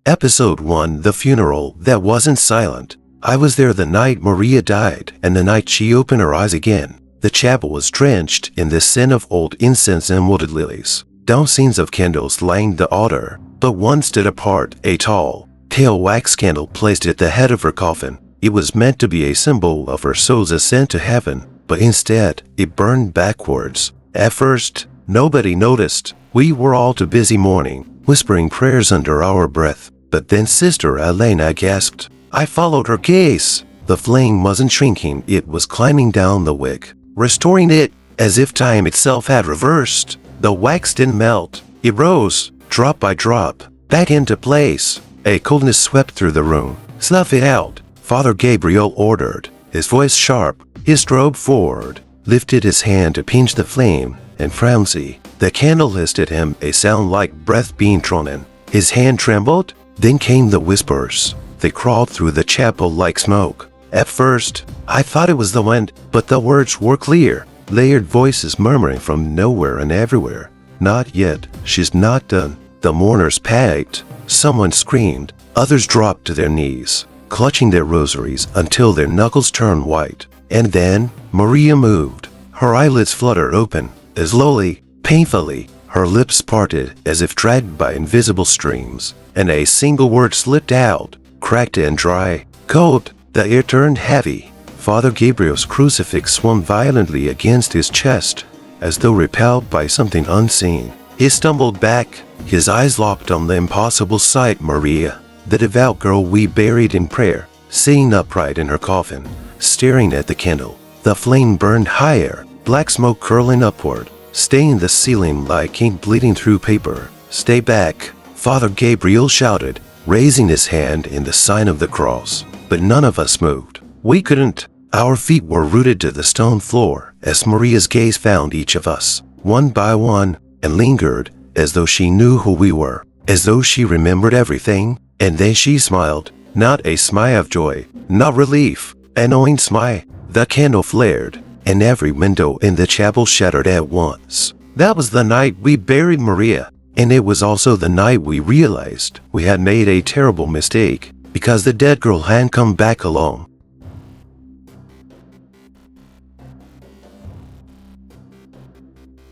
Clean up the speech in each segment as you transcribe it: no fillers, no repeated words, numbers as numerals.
Episode 1: The Funeral That Wasn't Silent. I was there the night Maria died, and the night she opened her eyes again. The chapel was drenched in the scent of old incense and wilted lilies. Dozens of candles lined the altar, but one stood apart, a tall, pale wax candle placed at the head of her coffin. It was meant to be a symbol of her soul's ascent to heaven, but instead, it burned backwards. At first, nobody noticed. We were all too busy mourning, whispering prayers under our breath. But then Sister Elena gasped. I followed her gaze. The flame wasn't shrinking, it was climbing down the wick, restoring it as if time itself had reversed. The wax didn't melt. It rose, drop by drop, back into place. A coldness swept through the room. Snuff it out, Father Gabriel ordered, his voice sharp. He strode forward, lifted his hand to pinch the flame, and frenzy. The candle hissed at him, a sound like breath being drawn in. His hand trembled. Then came the whispers. They crawled through the chapel like smoke. At first, I thought it was the wind, but the words were clear. Layered voices murmuring from nowhere and everywhere. Not yet, she's not done. The mourners panicked. Someone screamed. Others dropped to their knees, clutching their rosaries until their knuckles turned white. And then, Maria moved. Her eyelids fluttered open, slowly, painfully. Her lips parted as if dragged by invisible streams, and a single word slipped out, cracked and dry. Cold. The air turned heavy. Father Gabriel's crucifix swung violently against his chest, as though repelled by something unseen. He stumbled back, his eyes locked on the impossible sight. Maria, the devout girl we buried in prayer, sitting upright in her coffin, staring at the candle. The flame burned higher, black smoke curling upward, staining the ceiling like ink bleeding through paper. Stay back, Father Gabriel shouted, raising his hand in the sign of the cross. But none of us moved. We couldn't. Our feet were rooted to the stone floor as Maria's gaze found each of us, one by one, and lingered, as though she knew who we were, as though she remembered everything. And then she smiled, not a smile of joy, not relief, a knowing smile. The candle flared, and every window in the chapel shattered at once. That was the night we buried Maria, and it was also the night we realized we had made a terrible mistake, because the dead girl hadn't come back alone.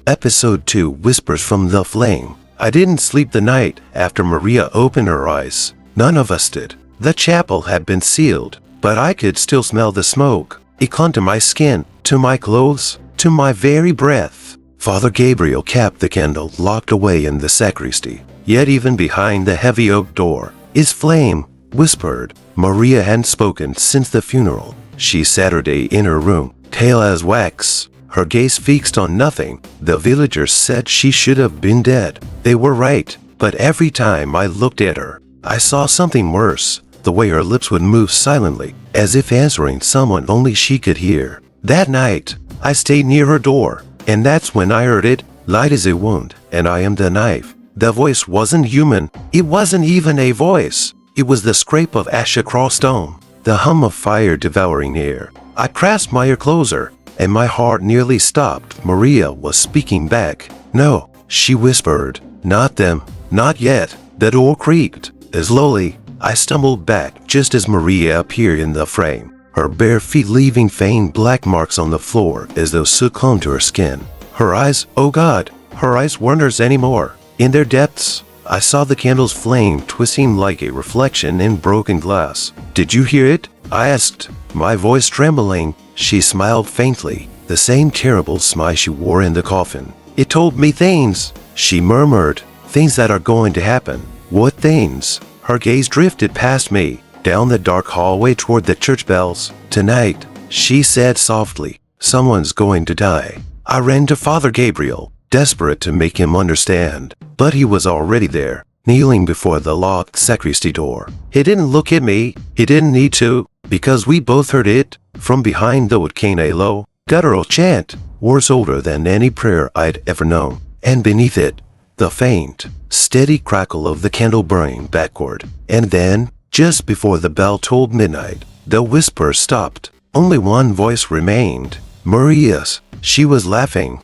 Episode 2: Whispers from the Flame. I didn't sleep the night after Maria opened her eyes. None of us did. The chapel had been sealed, but I could still smell the smoke. It clung to my skin, to my clothes, to my very breath. Father Gabriel kept the candle locked away in the sacristy. Yet even behind the heavy oak door, his flame whispered. Maria hadn't spoken since the funeral. She sat in her room, pale as wax, her gaze fixed on nothing. The villagers said she should have been dead. They were right, but every time I looked at her, I saw something worse. The way her lips would move silently, as if answering someone only she could hear. That night, I stayed near her door, and that's when I heard it. Light is a wound, and I am the knife. The voice wasn't human. It wasn't even a voice. It was the scrape of ash across stone, the hum of fire devouring air. I pressed my ear closer, and my heart nearly stopped. Maria was speaking back. No, she whispered. Not them. Not yet. The door creaked. Slowly, I stumbled back just as Maria appeared in the frame, her bare feet leaving faint black marks on the floor as though soot clung to her skin. Her eyes, oh God, her eyes weren't hers anymore. In their depths, I saw the candle's flame twisting like a reflection in broken glass. Did you hear it? I asked, my voice trembling. She smiled faintly, the same terrible smile she wore in the coffin. It told me things, she murmured, things that are going to happen. What things? Her gaze drifted past me, down the dark hallway toward the church bells. Tonight, she said softly, someone's going to die. I ran to Father Gabriel, desperate to make him understand, but he was already there, kneeling before the locked sacristy door. He didn't look at me. He didn't need to, because we both heard it. From behind though it came a low, guttural chant, words older than any prayer I'd ever known, and beneath it, the faint, steady crackle of the candle burning backward. And then, just before the bell tolled midnight, the whisper stopped. Only one voice remained. Maria's. She was laughing.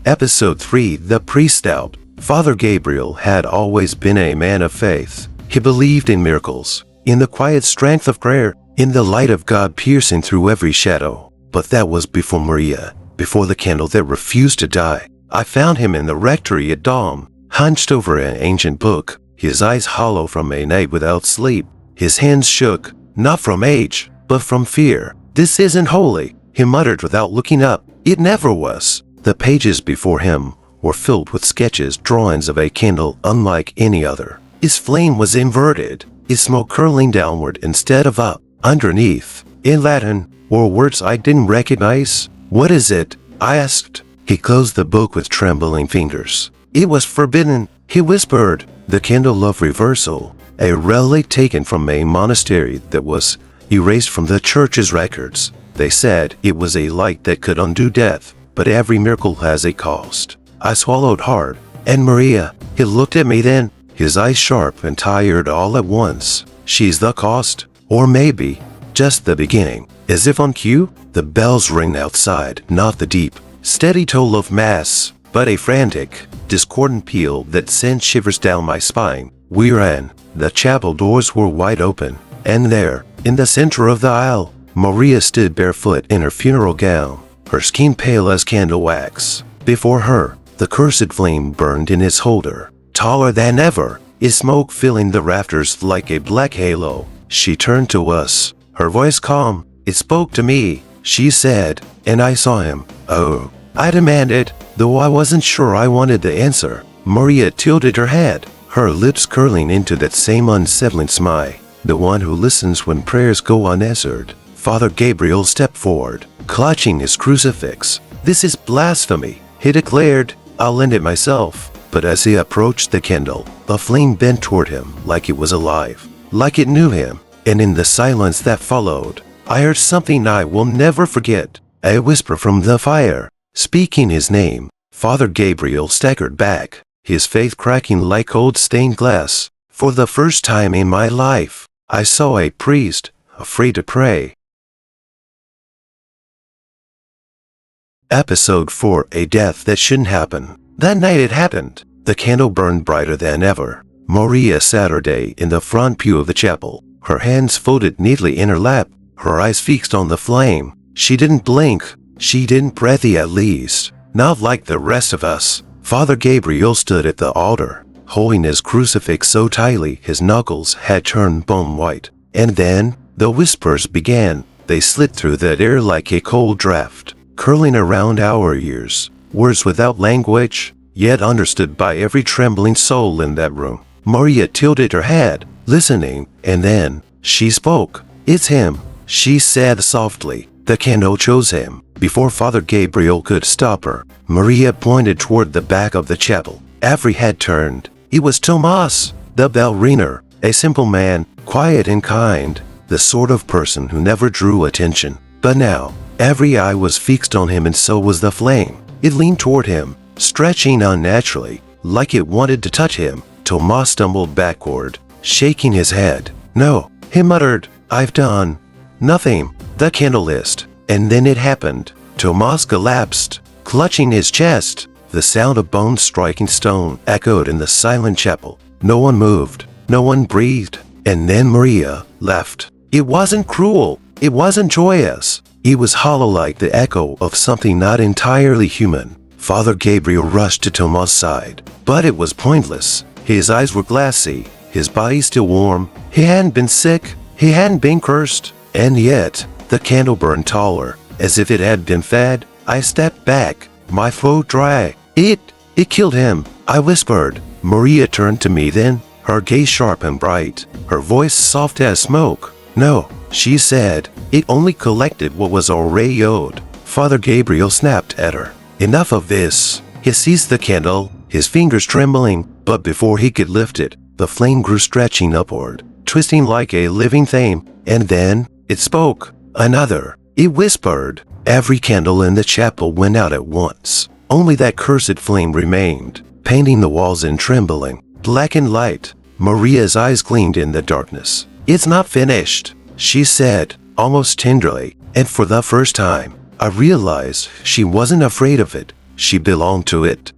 Episode 3: The Priest Out. Father Gabriel had always been a man of faith. He believed in miracles, in the quiet strength of prayer, in the light of God piercing through every shadow. But that was before Maria, before the candle that refused to die. I found him in the rectory at dawn, hunched over an ancient book, his eyes hollow from a night without sleep. His hands shook, not from age, but from fear. "This isn't holy," he muttered without looking up. It never was. The pages before him were filled with sketches, drawings of a candle unlike any other. Its flame was inverted, its smoke curling downward instead of up. Underneath, in Latin, were words I didn't recognize. "What is it?" I asked. He closed the book with trembling fingers. "It was forbidden," he whispered. "The candle of reversal, a relic taken from a monastery that was erased from the church's records. They said it was a light that could undo death, but every miracle has a cost." I swallowed hard. "And Maria?" He looked at me then, his eyes sharp and tired all at once. "She's the cost, or maybe just the beginning." As if on cue, the bells ring outside, not the deep, steady toll of mass, but a frantic, discordant peal that sent shivers down my spine. We ran. The chapel doors were wide open, and there, in the center of the aisle, Maria stood barefoot in her funeral gown, her skin pale as candle wax. Before her, the cursed flame burned in its holder, taller than ever, its smoke filling the rafters like a black halo. She turned to us, her voice calm. "It spoke to me," she said, "and I saw him." "Oh," I demanded, though I wasn't sure I wanted the answer. Maria tilted her head, her lips curling into that same unsettling smile, the one who listens when prayers go unanswered. Father Gabriel stepped forward, clutching his crucifix. "This is blasphemy," he declared. "I'll end it myself." But as he approached the candle, the flame bent toward him like it was alive, like it knew him. And in the silence that followed, I heard something I will never forget. A whisper from the fire, speaking his name. Father Gabriel staggered back, his face cracking like old stained glass. For the first time in my life, I saw a priest, afraid to pray. Episode 4: A Death That Shouldn't Happen. That night it happened. The candle burned brighter than ever. Maria Saturday in the front pew of the chapel, her hands folded neatly in her lap, her eyes fixed on the flame. She didn't blink. She didn't breathe, at least. Not like the rest of us. Father Gabriel stood at the altar, holding his crucifix so tightly his knuckles had turned bone white. And then, the whispers began. They slid through the air like a cold draft, curling around our ears. Words without language, yet understood by every trembling soul in that room. Maria tilted her head, listening, and then she spoke. "It's him," she said softly. "The candle chose him." Before Father Gabriel could stop her, Maria pointed toward the back of the chapel. Every head turned. It was Tomas, the bell ringer, a simple man, quiet and kind, the sort of person who never drew attention. But now, every eye was fixed on him, and so was the flame. It leaned toward him, stretching unnaturally, like it wanted to touch him. Tomas stumbled backward, shaking his head. "No," he muttered, "I've done nothing." The candleist. And then it happened. Tomas collapsed, clutching his chest. The sound of bones striking stone echoed in the silent chapel. No one moved. No one breathed. And then Maria left. It wasn't cruel. It wasn't joyous. It was hollow, like the echo of something not entirely human. Father Gabriel rushed to Tomas' side, but it was pointless. His eyes were glassy, his body still warm. He hadn't been sick. He hadn't been cursed. And yet, the candle burned taller, as if it had been fed. I stepped back, my throat dry. It killed him," I whispered. Maria turned to me then, her gaze sharp and bright, her voice soft as smoke. "No," she said, "it only collected what was already owed." Father Gabriel snapped at her. "Enough of this." He seized the candle, his fingers trembling, but before he could lift it, the flame grew, stretching upward, twisting like a living thing, and then it spoke. Another. It whispered. Every candle in the chapel went out at once. Only that cursed flame remained, painting the walls in trembling, black and light. Maria's eyes gleamed in the darkness. "It's not finished," she said, almost tenderly, and for the first time, I realized she wasn't afraid of it. She belonged to it.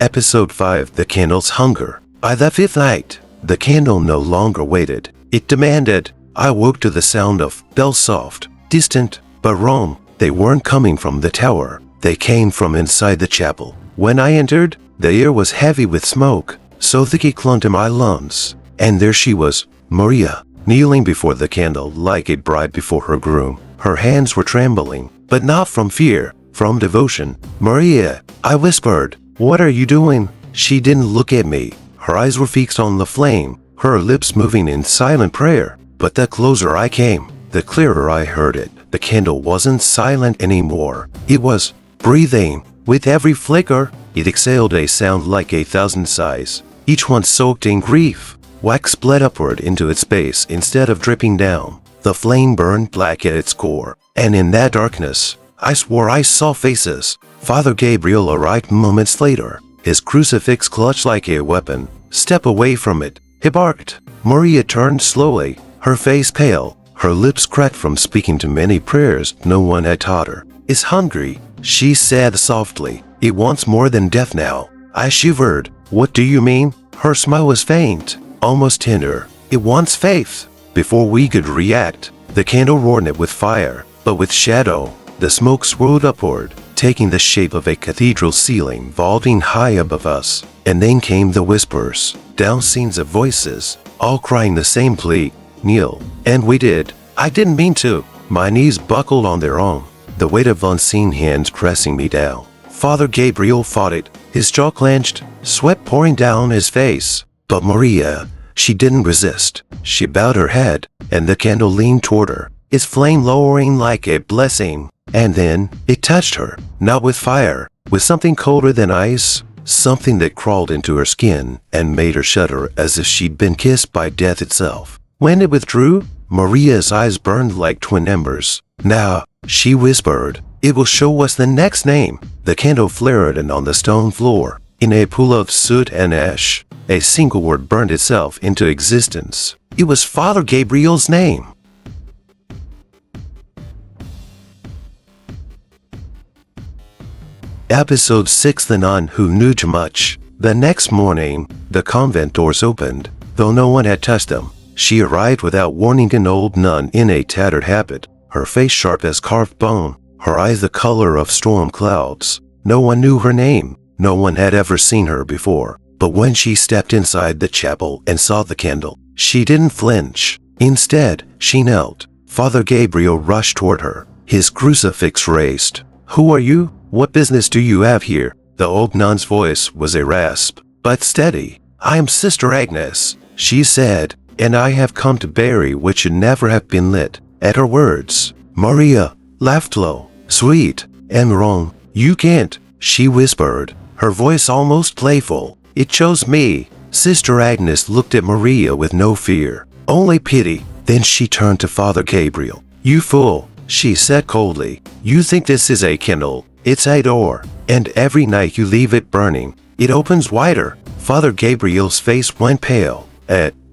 Episode 5. The Candle's Hunger. By the fifth night, the candle no longer waited. It demanded. I woke to the sound of bells, soft, distant, but wrong. They weren't coming from the tower. They came from inside the chapel. When I entered, the air was heavy with smoke, so thick it clung to my lungs. And there she was, Maria, kneeling before the candle like a bride before her groom. Her hands were trembling, but not from fear, from devotion. Maria, I whispered, what are you doing? She didn't look at me. Her eyes were fixed on the flame, her lips moving in silent prayer. But the closer I came, the clearer I heard it. The candle wasn't silent anymore. It was breathing. With every flicker, it exhaled a sound like 1,000 sighs, each one soaked in grief. Wax bled upward into its base instead of dripping down. The flame burned black at its core, and in that darkness, I swore I saw faces. Father Gabriel arrived moments later, his crucifix clutched like a weapon. Step away from it, he barked. Maria turned slowly, her face pale, her lips cracked from speaking too many prayers no one had taught her. It's hungry, she said softly. It wants more than death now. I shivered. What do you mean? Her smile was faint, almost tender. It wants faith. Before we could react, the candle roared it with fire, but with shadow. The smoke swirled upward, taking the shape of a cathedral ceiling vaulting high above us. And then came the whispers, down scenes of voices, all crying the same plea, kneel. And we did. I didn't mean to. My knees buckled on their own, the weight of unseen hands pressing me down. Father Gabriel fought it, his jaw clenched, sweat pouring down his face. But Maria, she didn't resist. She bowed her head, and the candle leaned toward her, its flame lowering like a blessing. And then, it touched her, not with fire, with something colder than ice, something that crawled into her skin and made her shudder as if she'd been kissed by death itself. When it withdrew, Maria's eyes burned like twin embers. Now, she whispered, it will show us the next name. The candle flared, and on the stone floor, in a pool of soot and ash, a single word burned itself into existence. It was Father Gabriel's name. Episode 6. The Nun Who Knew Too Much. The next morning, the convent doors opened, though no one had touched them. She arrived without warning, an old nun in a tattered habit, her face sharp as carved bone, her eyes the color of storm clouds. No one knew her name. No one had ever seen her before. But when she stepped inside the chapel and saw the candle, she didn't flinch. Instead, she knelt. Father Gabriel rushed toward her, his crucifix raised. Who are you? What business do you have here? The old nun's voice was a rasp, but steady. I am Sister Agnes, she said, and I have come to bury what should never have been lit. At her words, Maria laughed low, sweet, and wrong. You can't, she whispered, her voice almost playful. It chose me. Sister Agnes looked at Maria with no fear, only pity. Then she turned to Father Gabriel. You fool, she said coldly. You think this is a candle? It's a door, and every night you leave it burning, it opens wider. Father Gabriel's face went pale.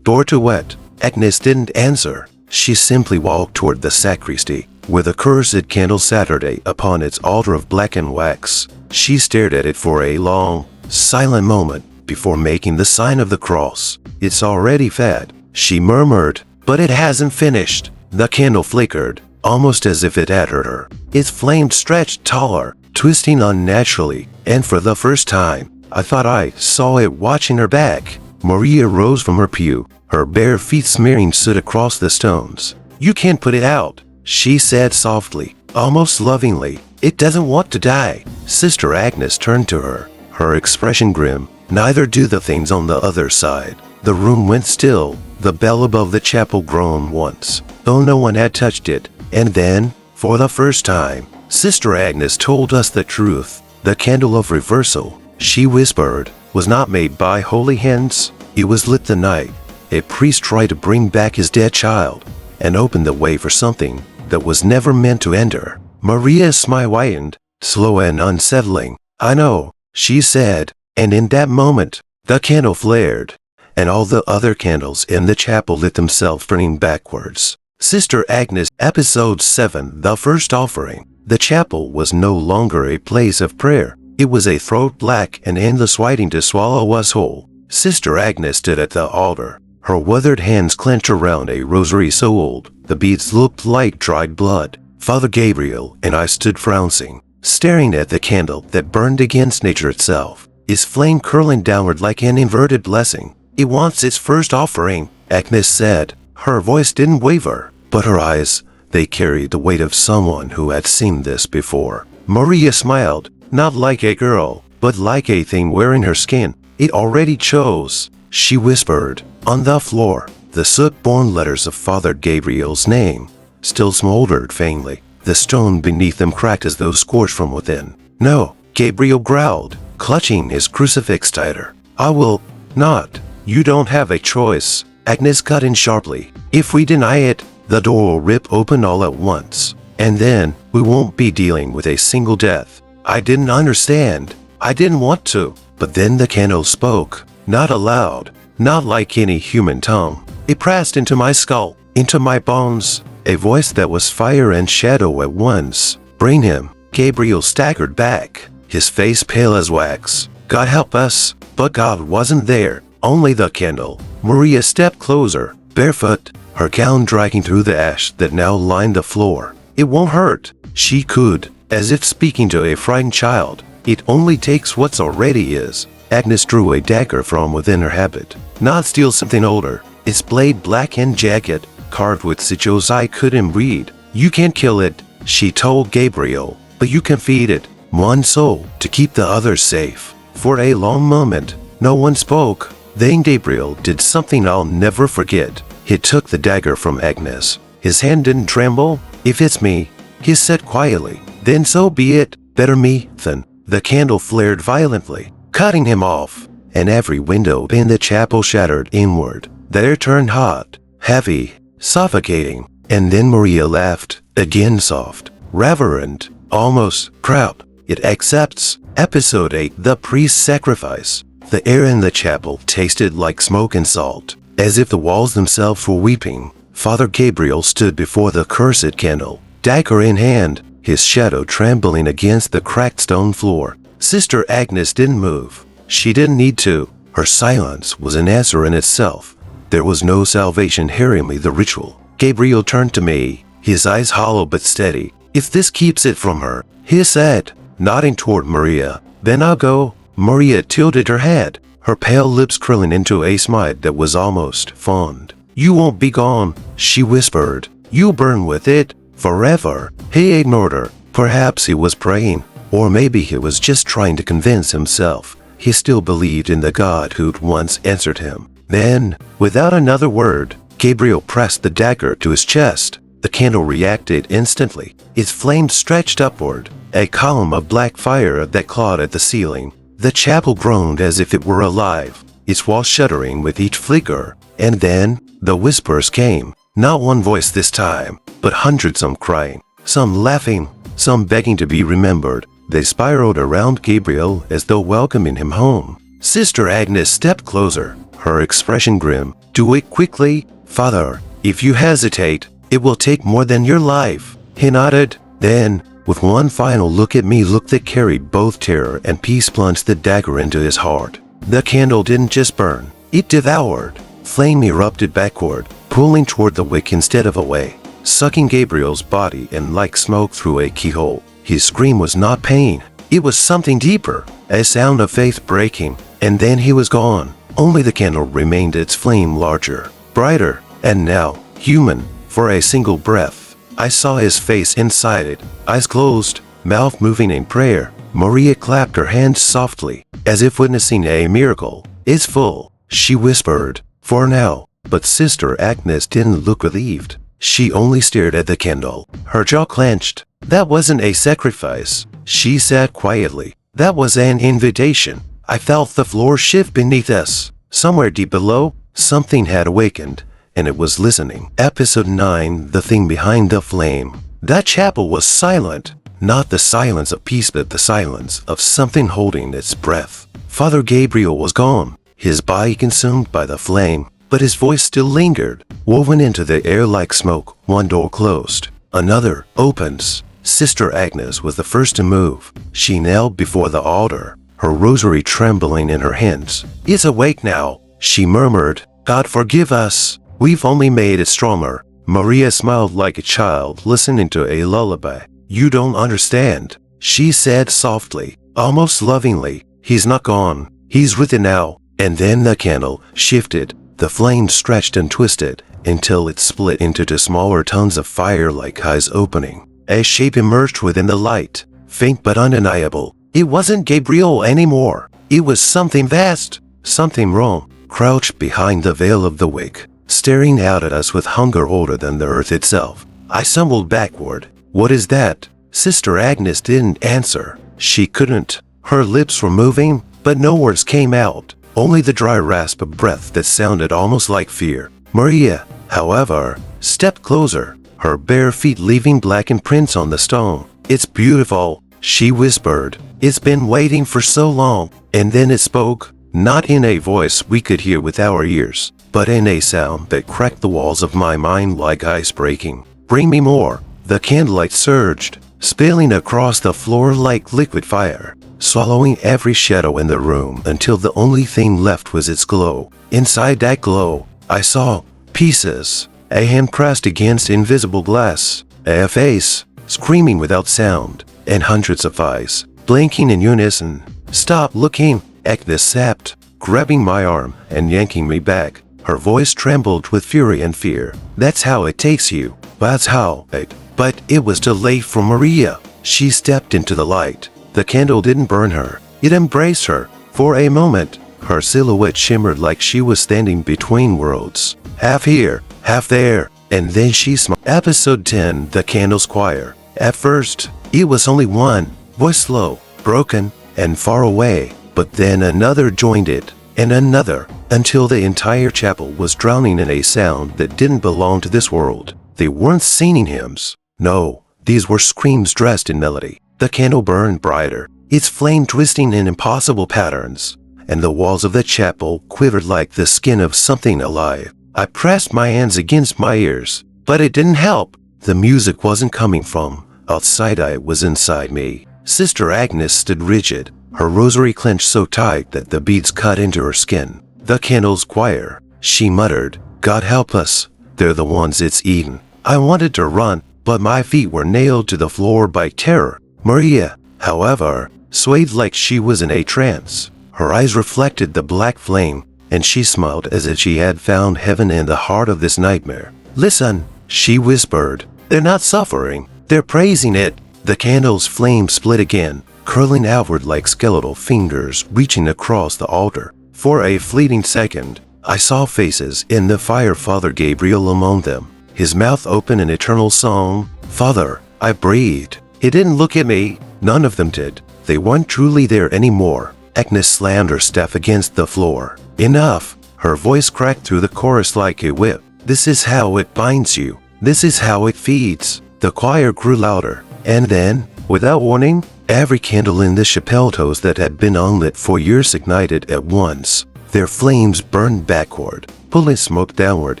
Door to what? Agnes didn't answer. She simply walked toward the sacristy, where the cursed candle Saturday upon its altar of blackened wax. She stared at it for a long, silent moment before making the sign of the cross. It's already fed, she murmured, but it hasn't finished. The candle flickered, almost as if it had hurt her. Its flame stretched taller, twisting unnaturally, and for the first time, I thought I saw it watching her back. Maria rose from her pew, her bare feet smearing soot across the stones. You can't put it out, she said softly, almost lovingly. It doesn't want to die. Sister Agnes turned to her, her expression grim. Neither do the things on the other side. The room went still. The bell above the chapel groaned once, though no one had touched it. And then, for the first time, Sister Agnes told us the truth. The candle of reversal, she whispered, was not made by holy hands. It was lit the night a priest tried to bring back his dead child, and open the way for something that was never meant to enter. Maria's smile widened, slow and unsettling. I know, she said, and in that moment, the candle flared, and all the other candles in the chapel lit themselves, burning backwards. Sister Agnes. Episode 7. The First Offering. The chapel was no longer a place of prayer. It was a throat black and endless waiting to swallow us whole. Sister Agnes stood at the altar, her withered hands clenched around a rosary so old, the beads looked like dried blood. Father Gabriel and I stood frowning, staring at the candle that burned against nature itself, its flame curling downward like an inverted blessing. "It wants its first offering," Agnes said. Her voice didn't waver, but her eyes, they carried the weight of someone who had seen this before. Maria smiled, not like a girl, but like a thing wearing her skin. "It already chose," she whispered. On the floor, the soot-born letters of Father Gabriel's name still smoldered faintly. The stone beneath them cracked as though scorched from within. "No," Gabriel growled, clutching his crucifix tighter. "I will not." "You don't have a choice," Agnes cut in sharply. "If we deny it, the door will rip open all at once. And then, we won't be dealing with a single death." I didn't understand. I didn't want to. But then the candle spoke. Not aloud. Not like any human tongue. It pressed into my skull, into my bones. A voice that was fire and shadow at once. "Bring him." Gabriel staggered back, his face pale as wax. "God help us." But God wasn't there. Only the candle. Maria stepped closer, barefoot, her gown dragging through the ash that now lined the floor. "It won't hurt," she cooed, as if speaking to a frightened child. "It only takes what's already is." Agnes drew a dagger from within her habit. Not steal something older. Its blade black and jagged, carved with sigils I couldn't read. "You can't kill it," she told Gabriel, "but you can feed it one soul to keep the others safe." For a long moment, no one spoke. Then Gabriel did something I'll never forget. He took the dagger from Agnes. His hand didn't tremble. "If it's me," he said quietly, "then so be it. Better me than." The candle flared violently, cutting him off, and every window in the chapel shattered inward. The air turned hot, heavy, suffocating, and then Maria laughed, again soft, reverent, almost proud. "It accepts." Episode 8, The Priest's Sacrifice. The air in the chapel tasted like smoke and salt, as if the walls themselves were weeping. Father Gabriel stood before the cursed candle, dagger in hand, his shadow trembling against the cracked stone floor. Sister Agnes didn't move. She didn't need to. Her silence was an answer in itself. There was no salvation hearing me the ritual. Gabriel turned to me, his eyes hollow but steady. "If this keeps it from her," he said, nodding toward Maria, "then I'll go." Maria tilted her head, her pale lips curling into a smile that was almost fond. "You won't be gone," she whispered. "You'll burn with it, forever." He ignored her. Perhaps he was praying, or maybe he was just trying to convince himself he still believed in the God who'd once answered him. Then, without another word, Gabriel pressed the dagger to his chest. The candle reacted instantly. Its flame stretched upward, a column of black fire that clawed at the ceiling. The chapel groaned as if it were alive, its walls shuddering with each flicker. And then, the whispers came. Not one voice this time, but hundreds, some crying, some laughing, some begging to be remembered. They spiraled around Gabriel as though welcoming him home. Sister Agnes stepped closer, her expression grim. "Do it quickly, Father. If you hesitate, it will take more than your life." He nodded. Then, with one final look at me, look that carried both terror and peace, plunged the dagger into his heart. The candle didn't just burn, it devoured. Flame erupted backward, pulling toward the wick instead of away, sucking Gabriel's body in like smoke through a keyhole. His scream was not pain, it was something deeper, a sound of faith breaking, and then he was gone. Only the candle remained, its flame larger, brighter, and now human. For a single breath, I saw his face inside it, eyes closed, mouth moving in prayer. Maria clapped her hands softly, as if witnessing a miracle. "It's full," she whispered, "for now." But Sister Agnes didn't look relieved. She only stared at the candle, her jaw clenched. "That wasn't a sacrifice," she said quietly. "That was an invitation." I felt the floor shift beneath us. Somewhere deep below, something had awakened, and it was listening. Episode 9, The Thing Behind the Flame. That chapel was silent. Not the silence of peace, but the silence of something holding its breath. Father Gabriel was gone, his body consumed by the flame, but his voice still lingered, woven into the air like smoke. One door closed, another opens. Sister Agnes was the first to move. She knelt before the altar, her rosary trembling in her hands. "It's awake now," she murmured. "God forgive us. We've only made it stronger." Maria smiled like a child listening to a lullaby. "You don't understand," she said softly, almost lovingly. "He's not gone. He's with it now." And then the candle shifted. The flame stretched and twisted until it split into two smaller tongues of fire like eyes opening. A shape emerged within the light, faint but undeniable. It wasn't Gabriel anymore. It was something vast, something wrong, crouched behind the veil of the wick, staring out at us with hunger older than the earth itself. I stumbled backward. "What is that?" Sister Agnes didn't answer. She couldn't. Her lips were moving, but no words came out. Only the dry rasp of breath that sounded almost like fear. Maria, however, stepped closer, her bare feet leaving blackened prints on the stone. "It's beautiful," she whispered. "It's been waiting for so long." And then it spoke, not in a voice we could hear with our ears, but in a sound that cracked the walls of my mind like ice breaking. "Bring me more." The candlelight surged, spilling across the floor like liquid fire, swallowing every shadow in the room until the only thing left was its glow. Inside that glow, I saw pieces, a hand pressed against invisible glass, a face, screaming without sound, and hundreds of eyes, blinking in unison. "Stop looking," Agnes snapped, grabbing my arm and yanking me back. Her voice trembled with fury and fear. "That's how it takes you. That's how it..." But it was too late for Maria. She stepped into the light. The candle didn't burn her. It embraced her. For a moment, her silhouette shimmered like she was standing between worlds. Half here, half there. And then she smiled. Episode 10, The Candle's Choir. At first, it was only one, voice slow, broken, and far away. But then another joined it, and another, until the entire chapel was drowning in a sound that didn't belong to this world. They weren't singing hymns. No, these were screams dressed in melody. The candle burned brighter, its flame twisting in impossible patterns, and the walls of the chapel quivered like the skin of something alive. I pressed my hands against my ears, but it didn't help. The music wasn't coming from outside, it was inside me. Sister Agnes stood rigid, her rosary clenched so tight that the beads cut into her skin. "The candle's choir," she muttered. "God help us, they're the ones it's eaten." I wanted to run, but my feet were nailed to the floor by terror. Maria, however, swayed like she was in a trance. Her eyes reflected the black flame, and she smiled as if she had found heaven in the heart of this nightmare. "Listen," she whispered. "They're not suffering, they're praising it." The candle's flame split again, curling outward like skeletal fingers reaching across the altar. For a fleeting second, I saw faces in the fire, Father Gabriel among them, his mouth open in eternal song. "Father," I breathed. He didn't look at me. None of them did. They weren't truly there anymore. Agnes slammed her staff against the floor. "Enough!" Her voice cracked through the chorus like a whip. "This is how it binds you. This is how it feeds." The choir grew louder. And then, without warning, every candle in the chapeltos that had been unlit for years ignited at once. Their flames burned backward, pulling smoke downward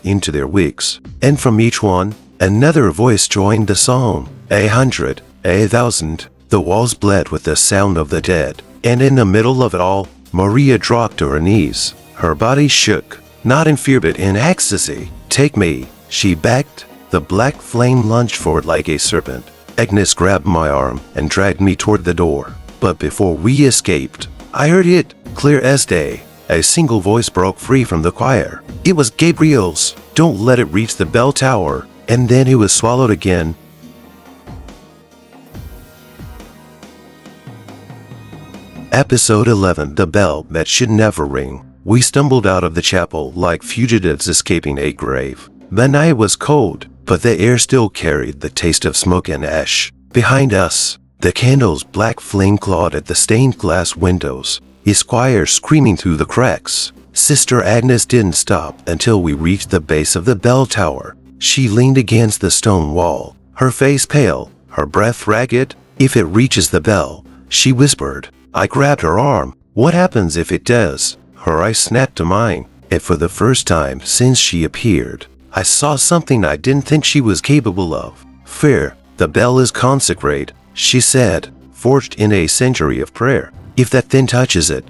into their wicks. And from each one, another voice joined the song. 100, 1,000. The walls bled with the sound of the dead. And in the middle of it all, Maria dropped to her knees. Her body shook, not in fear but in ecstasy. "Take me," she begged. The black flame lunged forward like a serpent. Agnes grabbed my arm and dragged me toward the door. But before we escaped, I heard it, clear as day. A single voice broke free from the choir. It was Gabriel's. "Don't let it reach the bell tower." And then it was swallowed again. Episode 11, The Bell That Should Never Ring. We stumbled out of the chapel like fugitives escaping a grave. The night was cold, but the air still carried the taste of smoke and ash. Behind us, the candle's black flame clawed at the stained glass windows, its choir screaming through the cracks. Sister Agnes didn't stop until we reached the base of the bell tower. She leaned against the stone wall, her face pale, her breath ragged. "If it reaches the bell," she whispered. I grabbed her arm. "What happens if it does?" Her eyes snapped to mine, and for the first time since she appeared, I saw something I didn't think she was capable of. Fear. The bell is consecrated, she said, forged in a century of prayer. If that thing touches it,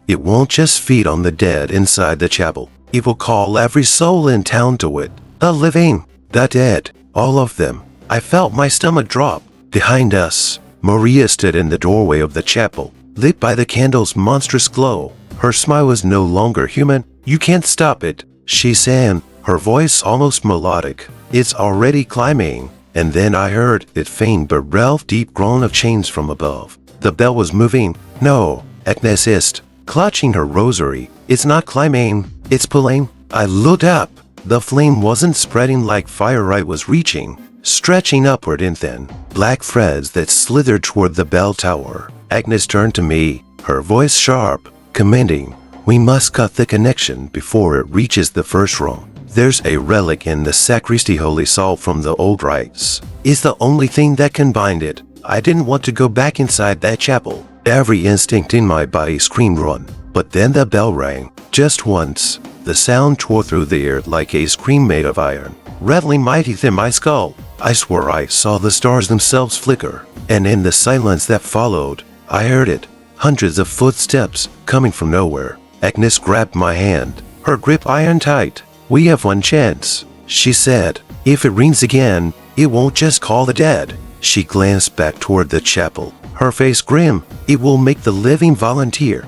it won't just feed on the dead inside the chapel. It will call every soul in town to it. The living, the dead, all of them. I felt my stomach drop. Behind us, Maria stood in the doorway of the chapel, lit by the candle's monstrous glow. Her smile was no longer human. You can't stop it, she sang, her voice almost melodic. It's already climbing. And then I heard it faint but real deep groan of chains from above. The bell was moving. No, Agnes hissed, clutching her rosary. It's not climbing, it's pulling. I looked up. The flame wasn't spreading like fire, it was reaching, stretching upward in thin, black threads that slithered toward the bell tower. Agnes turned to me, her voice sharp, commanding, "We must cut the connection before it reaches the first room. There's a relic in the sacristy, holy salt from the old rites. It's the only thing that can bind it." I didn't want to go back inside that chapel. Every instinct in my body screamed run. But then the bell rang, just once. The sound tore through the air like a scream made of iron, rattling mighty through my skull. I swore I saw the stars themselves flicker, and in the silence that followed, I heard it. Hundreds of footsteps coming from nowhere. Agnes grabbed my hand, her grip iron tight. "We have one chance," she said. "If it rings again, it won't just call the dead." She glanced back toward the chapel, her face grim. "It will make the living volunteer."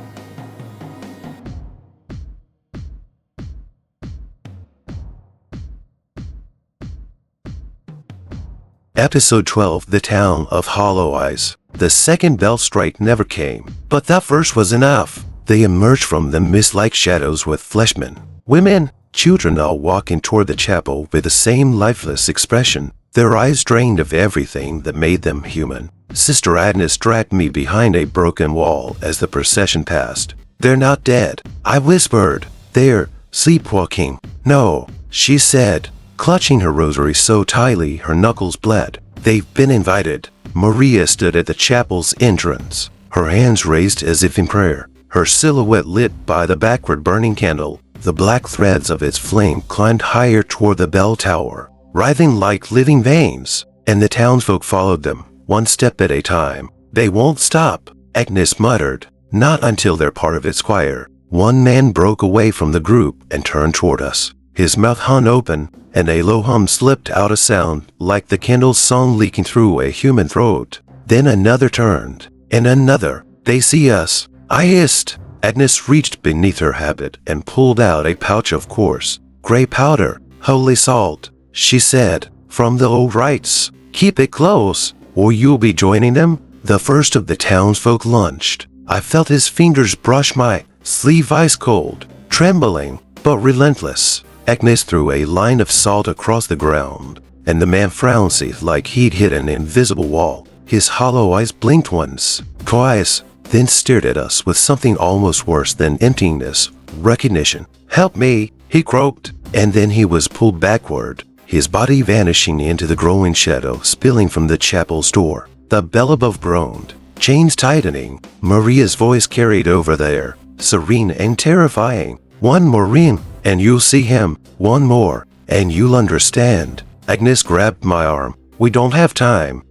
Episode 12, The Town of Hollow Eyes. The second bell strike never came, but that first was enough. They emerged from the mist like shadows with fleshmen, women, children, all walking toward the chapel with the same lifeless expression, their eyes drained of everything that made them human. Sister Agnes dragged me behind a broken wall as the procession passed. "They're not dead," I whispered. "They're sleepwalking." "No," she said, clutching her rosary so tightly her knuckles bled. "They've been invited." Maria stood at the chapel's entrance, her hands raised as if in prayer, her silhouette lit by the backward burning candle. The black threads of its flame climbed higher toward the bell tower, writhing like living veins, and the townsfolk followed them, one step at a time. "They won't stop," Agnes muttered. "Not until they're part of its choir." One man broke away from the group and turned toward us. His mouth hung open, and a low hum slipped out, a sound like the candle's song leaking through a human throat. Then another turned, and another. "They see us," I hissed. Agnes reached beneath her habit and pulled out a pouch of coarse, gray powder. "Holy salt," she said, "from the old rites. Keep it close, or you'll be joining them." The first of the townsfolk lunged. I felt his fingers brush my sleeve, ice cold, trembling, but relentless. Agnes threw a line of salt across the ground, and the man frowned like he'd hit an invisible wall. His hollow eyes blinked once, twice, then stared at us with something almost worse than emptiness, recognition. "Help me," he croaked, and then he was pulled backward, his body vanishing into the growing shadow spilling from the chapel's door. The bell above groaned, chains tightening. Maria's voice carried over there, serene and terrifying. "One more ring, and you'll see him. One more, and you'll understand." Agnes grabbed my arm. "We don't have time."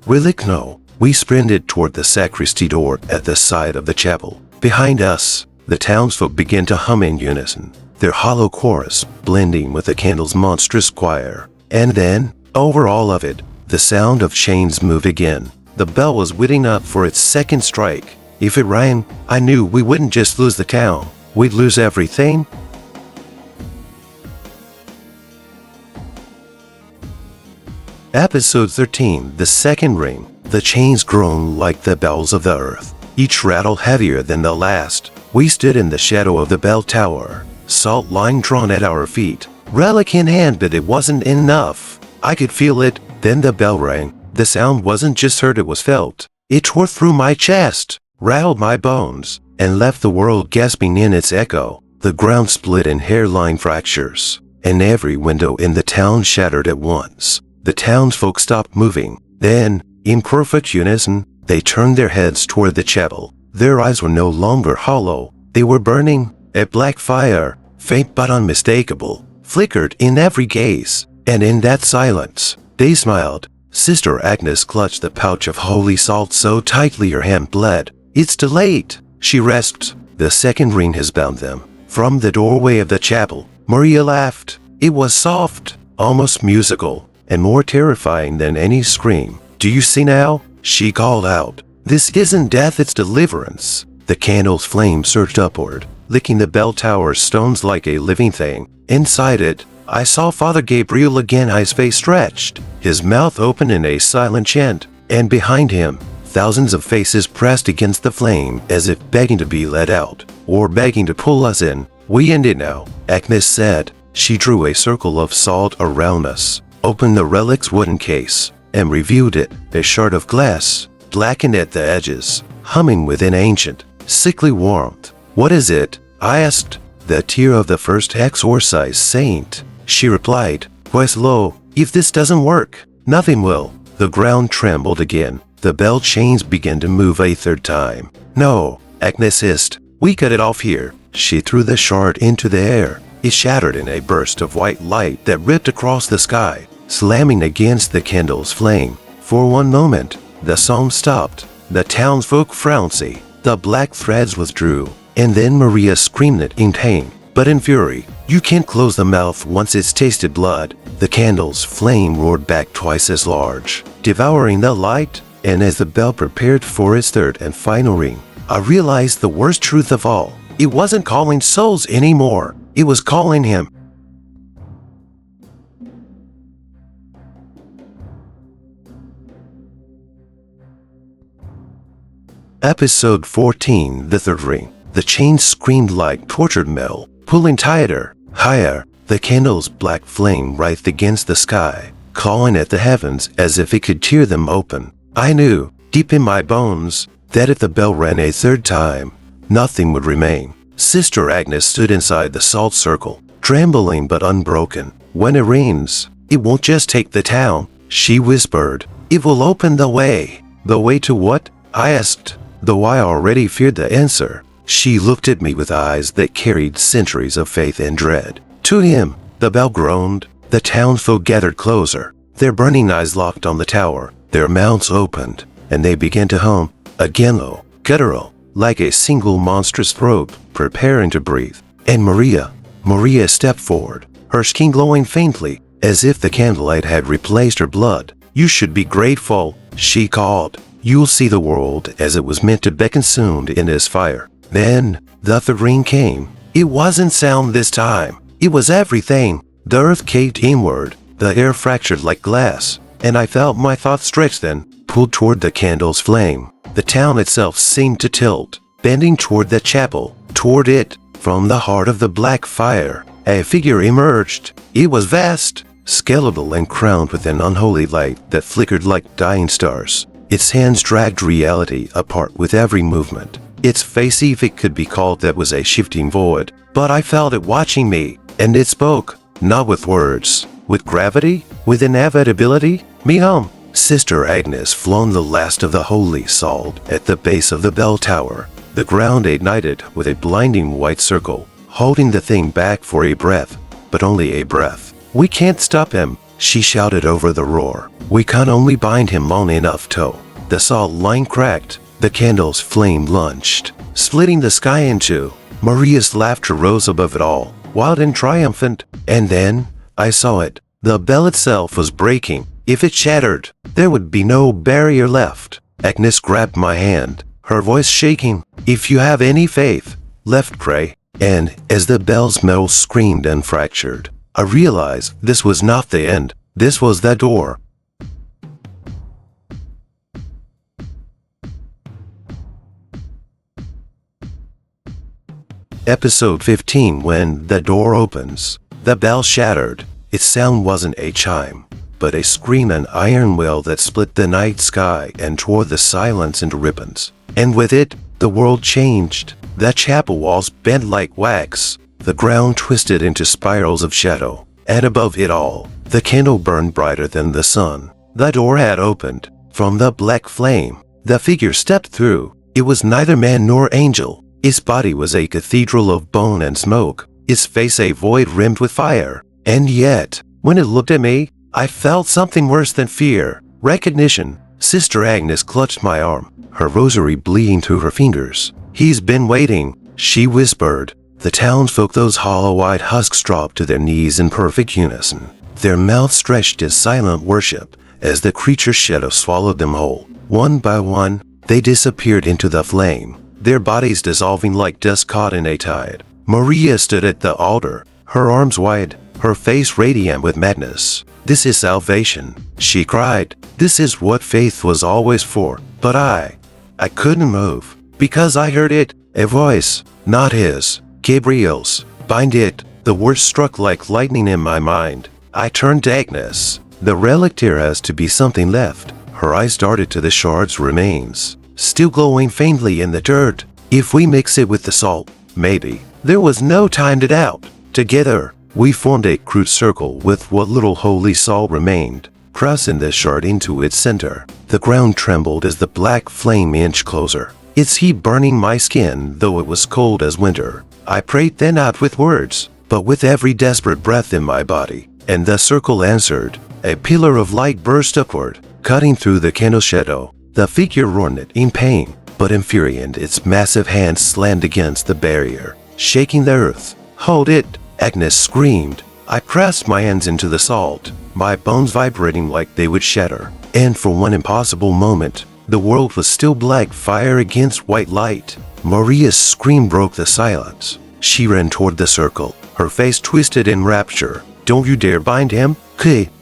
Really? No. We sprinted toward the sacristy door at the side of the chapel. Behind us, the townsfolk began to hum in unison, their hollow chorus blending with the candle's monstrous choir. And then, over all of it, the sound of chains moved again. The bell was winding up for its second strike. If it rang, I knew we wouldn't just lose the town. We'd lose everything. Episode 13, The Second Ring. The chains groaned like the bells of the earth, each rattle heavier than the last. We stood in the shadow of the bell tower, salt line drawn at our feet, relic in hand, but it wasn't enough. I could feel it. Then the bell rang. The sound wasn't just heard, it was felt. It tore through my chest, rattled my bones, and left the world gasping in its echo. The ground split in hairline fractures, and every window in the town shattered at once. The townsfolk stopped moving. Then, in perfect unison, they turned their heads toward the chapel. Their eyes were no longer hollow. They were burning. A black fire, faint but unmistakable, flickered in every gaze. And in that silence, they smiled. Sister Agnes clutched the pouch of holy salt so tightly her hand bled. "It's too late," she rasped. "The second ring has bound them." From the doorway of the chapel, Maria laughed. It was soft, almost musical, and more terrifying than any scream. "Do you see now?" she called out. "This isn't death, it's deliverance." The candle's flame surged upward, licking the bell tower's stones like a living thing. Inside it, I saw Father Gabriel again, his face stretched, his mouth open in a silent chant, and behind him, thousands of faces pressed against the flame as if begging to be let out, or begging to pull us in. "We end it now," Agnes said. She drew a circle of salt around us, opened the relic's wooden case, and reviewed it, a shard of glass, blackened at the edges, humming with an ancient, sickly warmth. "What is it?" I asked. "The tear of the first exorcised saint," she replied, voice low. "If this doesn't work, nothing will." The ground trembled again. The bell chains began to move a third time. "No," Agnes hissed. "We cut it off here." She threw the shard into the air. It shattered in a burst of white light that ripped across the sky, slamming against the candle's flame. For one moment, the psalm stopped. The townsfolk frowned. The black threads withdrew, and then Maria screamed it in pain, but in fury. "You can't close the mouth once it's tasted blood." The candle's flame roared back twice as large, devouring the light, and as the bell prepared for its third and final ring, I realized the worst truth of all. It wasn't calling souls anymore. It was calling him. Episode 14, The Third Ring. The chains screamed like tortured metal, pulling tighter, higher. The candle's black flame writhed against the sky, clawing at the heavens as if it could tear them open. I knew, deep in my bones, that if the bell rang a third time, nothing would remain. Sister Agnes stood inside the salt circle, trembling but unbroken. "When it rings, it won't just take the town," she whispered. "It will open the way." "The way to what?" I asked, though I already feared the answer. She looked at me with eyes that carried centuries of faith and dread. "To him," the bell groaned. The townsfolk gathered closer, their burning eyes locked on the tower. Their mouths opened, and they began to hum, again low, guttural, like a single monstrous throat preparing to breathe. And Maria stepped forward, her skin glowing faintly, as if the candlelight had replaced her blood. "You should be grateful," she called. "You'll see the world as it was meant to be consumed in this fire." Then, the third ring came. It wasn't sound this time. It was everything. The earth caved inward, the air fractured like glass, and I felt my thoughts stretch then, pulled toward the candle's flame. The town itself seemed to tilt, bending toward the chapel, toward it. From the heart of the black fire, a figure emerged. It was vast, skeletal and crowned with an unholy light that flickered like dying stars. Its hands dragged reality apart with every movement. Its face, if it could be called that, was a shifting void, but I felt it watching me, and it spoke, not with words, with gravity, with inevitability. "Me Sister Agnes flung the last of the holy salt at the base of the bell tower. The ground ignited with a blinding white circle, holding the thing back for a breath, but only a breath. "We can't stop him," she shouted over the roar. "We can only bind him long enough to." The salt line cracked. The candle's flame lunged, splitting the sky in two. Maria's laughter rose above it all, wild and triumphant. And then, I saw it. The bell itself was breaking. If it shattered, there would be no barrier left. Agnes grabbed my hand, her voice shaking. "If you have any faith left, pray." And as the bell's metal screamed and fractured, I realized this was not the end. This was the door. Episode 15, When the Door Opens. The bell shattered. Its sound wasn't a chime, but a scream, an iron will that split the night sky and tore the silence into ribbons. And with it, the world changed. The chapel walls bent like wax. The ground twisted into spirals of shadow. And above it all, the candle burned brighter than the sun. The door had opened. From the black flame, the figure stepped through. It was neither man nor angel. Its body was a cathedral of bone and smoke, its face a void rimmed with fire. And yet, when it looked at me, I felt something worse than fear. Recognition. Sister Agnes clutched my arm, her rosary bleeding through her fingers. He's been waiting, she whispered. The townsfolk, those hollow-eyed husks, dropped to their knees in perfect unison, their mouths stretched in silent worship as the creature's shadow swallowed them whole. One by one, they disappeared into the flame, their bodies dissolving like dust caught in a tide. Maria stood at the altar, her arms wide, her face radiant with madness. "This is salvation," she cried. "This is what faith was always for." But I couldn't move, because I heard it, a voice, not his, Gabriel's. "Bind it." The words struck like lightning in my mind. I turned to Agnes. "The relic, there has to be something left." Her eyes darted to the shard's remains, still glowing faintly in the dirt. "If we mix it with the salt, maybe." There was no time to doubt. Together, we formed a crude circle with what little holy salt remained, pressing the shard into its center. The ground trembled as the black flame inched closer, its heat burning my skin though it was cold as winter. I prayed then, not with words, but with every desperate breath in my body, and the circle answered. A pillar of light burst upward, cutting through the candle shadow. The figure roared in pain, but infuriated. Its massive hands slammed against the barrier, shaking the earth. "Hold it!" Agnes screamed. I pressed my hands into the salt, my bones vibrating like they would shatter. And for one impossible moment, the world was still black fire against white light. Maria's scream broke the silence. She ran toward the circle, her face twisted in rapture. "Don't you dare bind him!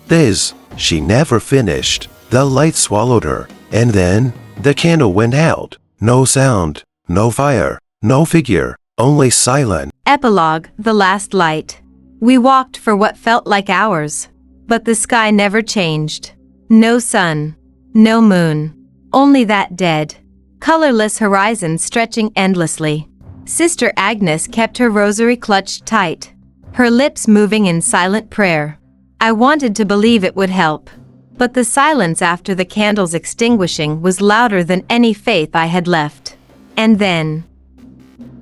This!" She never finished. The light swallowed her, and then the candle went out. No sound, no fire, no figure, only silence. Epilogue: The Last Light. We walked for what felt like hours, but the sky never changed. No sun, no moon, only that dead, colorless horizon stretching endlessly. Sister Agnes kept her rosary clutched tight, her lips moving in silent prayer. I wanted to believe it would help, but the silence after the candle's extinguishing was louder than any faith I had left. And then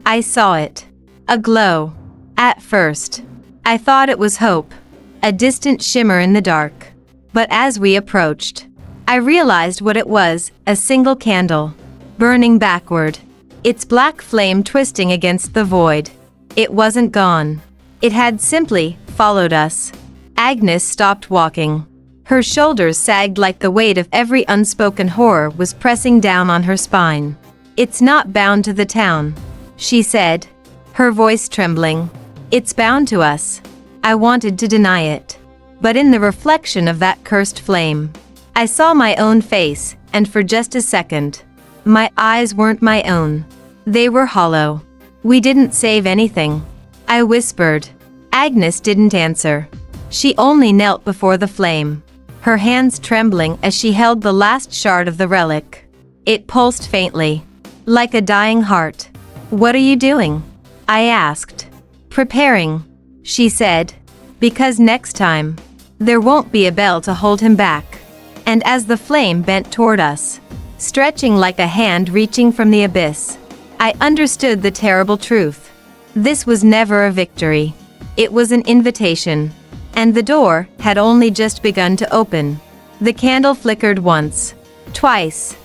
I saw it. A glow. At first, I thought it was hope, a distant shimmer in the dark. But as we approached, I realized what it was, a single candle, burning backward, its black flame twisting against the void. It wasn't gone. It had simply followed us. Agnes stopped walking. Her shoulders sagged like the weight of every unspoken horror was pressing down on her spine. "It's not bound to the town," she said, her voice trembling. "It's bound to us." I wanted to deny it, but in the reflection of that cursed flame, I saw my own face, and for just a second, my eyes weren't my own. They were hollow. "We didn't save anything," I whispered. Agnes didn't answer. She only knelt before the flame, her hands trembling as she held the last shard of the relic. It pulsed faintly, like a dying heart. "What are you doing?" I asked. "Preparing," she said, "because next time, there won't be a bell to hold him back." And as the flame bent toward us, stretching like a hand reaching from the abyss, I understood the terrible truth. This was never a victory. It was an invitation. And the door had only just begun to open. The candle flickered once, twice,